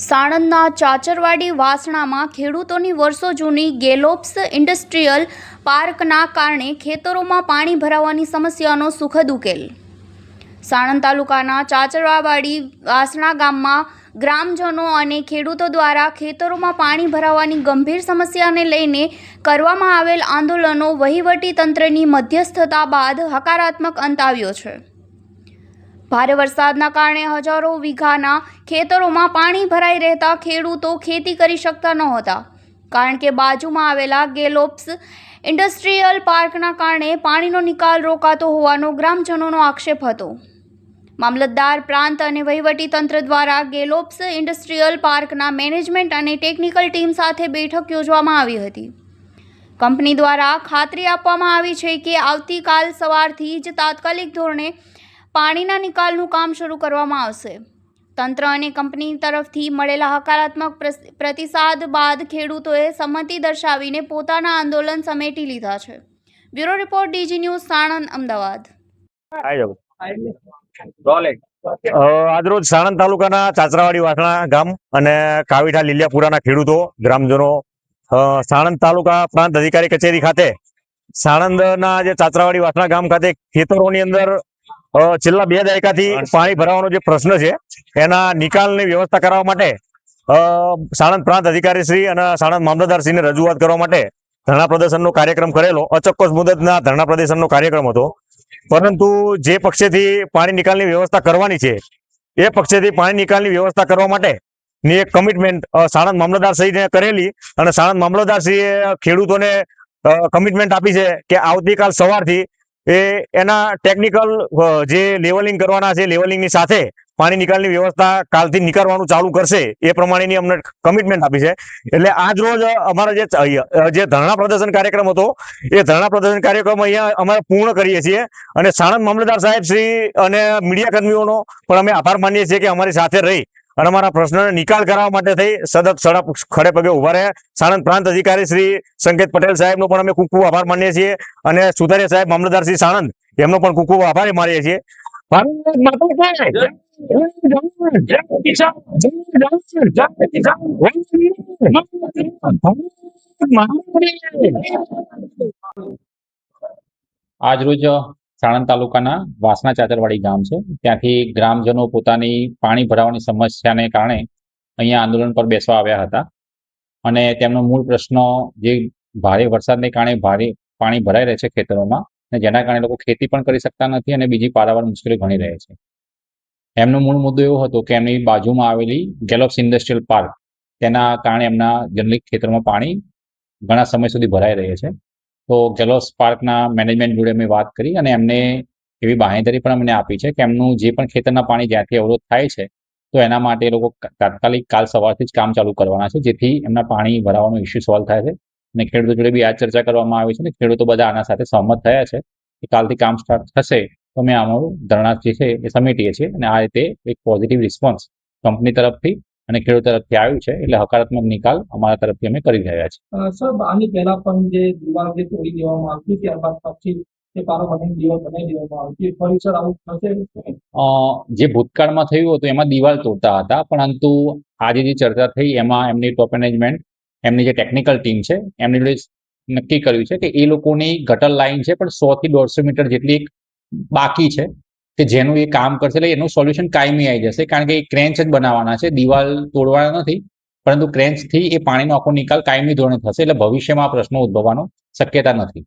સાણંદના ચાચરવાડી વાસણામાં ખેડૂતોની વર્ષો જૂની ગેલોપ્સ ઇન્ડસ્ટ્રીયલ પાર્કના કારણે ખેતરોમાં પાણી ભરાવાની સમસ્યાનો સુખદ ઉકેલ. સાણંદ તાલુકાના ચાચરવાડી વાસણા ગામમાં ગ્રામજનો અને ખેડૂતો દ્વારા ખેતરોમાં પાણી ભરાવાની ગંભીર સમસ્યાને લઈને કરવામાં આવેલ આંદોલનો વહીવટી તંત્રની મધ્યસ્થતા બાદ હકારાત્મક અંત આવ્યો છે. ભારે વરસાદના કારણે હજારો વીઘાના ખેતરોમાં પાણી ભરાઈ રહેતા ખેડૂતો ખેતી કરી શકતા નહોતા, કારણ કે બાજુમાં આવેલા ગેલોપ્સ ઇન્ડસ્ટ્રીયલ પાર્કના કારણે પાણીનો નિકાલ રોકાતો હોવાનો ગ્રામજનોનો આક્ષેપ હતો. મામલતદાર, પ્રાંત અને વહીવટી તંત્ર દ્વારા ગેલોપ્સ ઇન્ડસ્ટ્રીયલ પાર્કના મેનેજમેન્ટ અને ટેકનિકલ ટીમ સાથે બેઠક યોજવામાં આવી હતી. કંપની દ્વારા ખાતરી આપવામાં આવી છે કે આવતીકાલ સવારથી જ તાત્કાલિક ધોરણે પાણીના નિકાલનું કામ શરૂ કરવામાં આવશે. તંત્ર અને કંપની તરફથી મળેલા હકારાત્મક પ્રતિસાદ બાદ ખેડૂતોએ સંમતિ દર્શાવીને પોતાના આંદોલન સમેટી લીધા છે. Bureau report, DG news, Sanand, Ahmedabad. આજરોજ સાણંદ તાલુકાના ચાચરાવાડી વાસણા ગામ અને કાવીઠા લીલિયાપુરાના ખેડૂતો ગ્રામજનો સાણંદ તાલુકા પ્રાંત અધિકારી કચેરી ખાતે સાણંદના જે ચાચરાવાડી વાસણા ગામ ખાતે ખેતરોની અંદર છેલ્લા 2 દાયકાથી પાણી ભરાવાનો જે પ્રશ્ન છે એના નિકાલની વ્યવસ્થા કરવા માટે સાણંદ પ્રાંત અધિકારી શ્રી અને સાણંદ મામલતદાર શ્રીને રજૂઆત કરવા માટે ધરણા પ્રદર્શનનો કાર્યક્રમ કરેલો. અચોક્કસ મુદતના ધરણા પ્રદર્શનનો કાર્યક્રમ હતો, પરંતુ જે પક્ષેથી પાણી નિકાલની વ્યવસ્થા કરવાની છે એ પક્ષેથી પાણી નિકાલની વ્યવસ્થા કરવા માટે ની એક કમિટમેન્ટ સાણંદ મામલતદાર શ્રીને કરેલી અને સાણંદ મામલતદાર શ્રીએ ખેડૂતોને કમિટમેન્ટ આપી છે કે આવતીકાલ સવારથી એના ટેકનિકલ જે લેવલિંગ કરવાના છે, લેવલિંગની સાથે પાણી નિકાલની વ્યવસ્થા કાલથી નીકળવાનું ચાલુ કરશે એ પ્રમાણેની અમને કમિટમેન્ટ આપી છે. એટલે આજ રોજ અમારા જે ધરણા પ્રદર્શન કાર્યક્રમ હતો એ ધરણા પ્રદર્શન કાર્યક્રમ અહીંયા અમે પૂર્ણ કરીએ છીએ અને સાણંદ મામલતદાર સાહેબ શ્રી અને મીડિયા કર્મીઓનો પણ અમે આભાર માનીએ છીએ કે અમારી સાથે રહી અને અમારા પ્રશ્નનો નિકાલ કરવા માટે થઈ સતત ખડે પગે ઉભા રહ્યા. સાણંદ પ્રાંત અધિકારી શ્રી સંકેત પટેલ સાહેબનો પણ અમે ખૂબ ખૂબ આભાર માનીએ છીએ અને સુધારિયા સાહેબ મામલતદાર શ્રી સાણંદ એમનો પણ ખૂબ ખૂબ આભાર માનીએ છીએ. આજરોજ સાણંદ તાલુકાના વાસણા ચાચરવાડી ગામ છે, ત્યાંથી ગ્રામજનો પોતાની પાણી ભરાવાની સમસ્યાને કારણે અહીંયા આંદોલન પર બેસવા આવ્યા હતા અને તેમનો મૂળ પ્રશ્ન જે ભારે વરસાદને કારણે ભારે પાણી ભરાઈ રહે છે ખેતરોમાં અને જેના કારણે લોકો ખેતી પણ કરી શકતા નથી અને બીજી પારાવાર મુશ્કેલી ઘણી રહે છે. એમનો મૂળ મુદ્દો એવો હતો કે એમની બાજુમાં આવેલી ગેલોપ્સ ઇન્ડસ્ટ્રીયલ પાર્ક તેના કારણે એમના જનરલી ખેતરોમાં પાણી ઘણા સમય સુધી ભરાઈ રહે છે. તો ગેલોપ્સ પાર્કના મેનેજમેન્ટ જોડે અમે વાત કરી અને એમને એવી બાંહેધરી પણ અમને આપી છે કે એમનું જે પણ ખેતરના પાણી જ્યાંથી અવરોધ થાય છે તો એના માટે એ લોકો તાત્કાલિક કાલ સવારથી જ કામ ચાલુ કરવાના છે, જેથી એમના પાણી ભરાવાનો ઇસ્યુ સોલ્વ થાય છે. અને ખેડૂતો જોડે બી આ ચર્ચા કરવામાં આવી છે અને ખેડૂતો બધા આના સાથે સહમત થયા છે કે કાલથી કામ સ્ટાર્ટ થશે તો અમે અમારું ધરણા જે છે એ સમેટીએ છીએ અને આ રીતે એક પોઝિટિવ રિસ્પોન્સ કંપની તરફથી અને ખેડૂત તરફથી આવ્યું છે, એટલે હકારાત્મક નિકાલ અમારા તરફથી અમે કરી રહ્યા છીએ. સર, આની પહેલા પણ જે દિવાલ જે તોડી દેવામાં આવતી ત્યારબાદ પછી તે પારોમાંથી દિવાલ બનાવી દેવામાં આવતી, ફરી સર આવું થશે? જે ભૂતકાળમાં થયું હતું એમાં દિવાલ તોડતા હતા, પરંતુ આજે જે ચર્ચા થઈ એમાં એમની ટોપ મેનેજમેન્ટ, એમની જે ટેકનિકલ ટીમ છે એમની જોડે નક્કી કર્યું છે કે એ લોકોની ગટર લાઈન છે પણ 100 થી 150 મીટર જેટલી બાકી છે કે જેનું એ કામ કરશે, એટલે એનું સોલ્યુશન કાયમી આવી જશે, કારણ કે એ ક્રેન્ચ જ બનાવવાના છે, દિવાલ તોડવાના નથી, પરંતુ ક્રેન્ચથી એ પાણીનો આખો નિકાલ કાયમી ધોરણે થશે, એટલે ભવિષ્યમાં આ પ્રશ્નો ઉદ્ભવવાનો શક્યતા નથી.